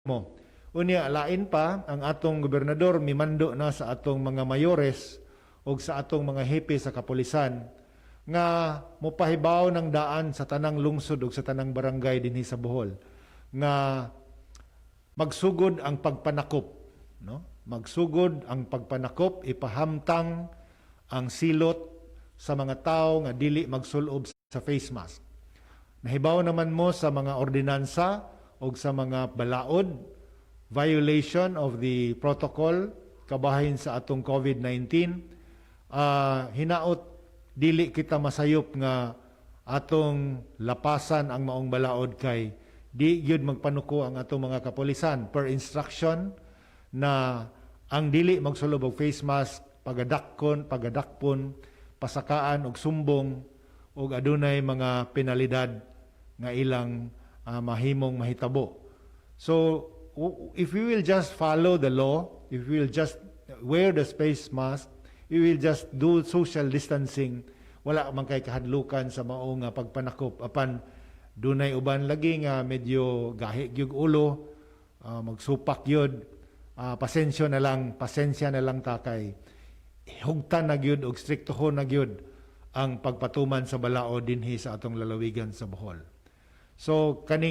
mo. Unya, lain pa, ang atong gobernador mimando na sa atong mga mayores o sa atong mga hepe sa kapulisan nga mopahibaw ng daan sa tanang lungsod o sa tanang barangay dinhi sa Bohol nga magsugod ang pagpanakop, no? Magsugod ang pagpanakop, ipahamtang ang silot sa mga tao nga dili magsulob sa face mask. Nahibaw naman mo sa mga ordinansa o sa mga balaod, violation of the protocol kabahin sa atong COVID-19, hinaot dili kita masayop nga atong lapasan ang maong balaod kay di gyud magpanuko ang atong mga kapulisan per instruction na ang dili magsulob og face mask pagadakpon, pasakaan og sumbong og adunay mga penalidad nga ilang mahimong mahitabo. So if we will just follow the law, if we will just wear the face mask, we will just do social distancing, wala man kay kahadlukan sa mao nga pagpanakop apan dunay uban lagi nga medyo gahi gyud ulo, magsupak yun, pasensya na lang takay hugtan na gyud og striktohon na gyud ang pagpatuman sa balao dinhi sa atong lalawigan sa Bohol. So kaning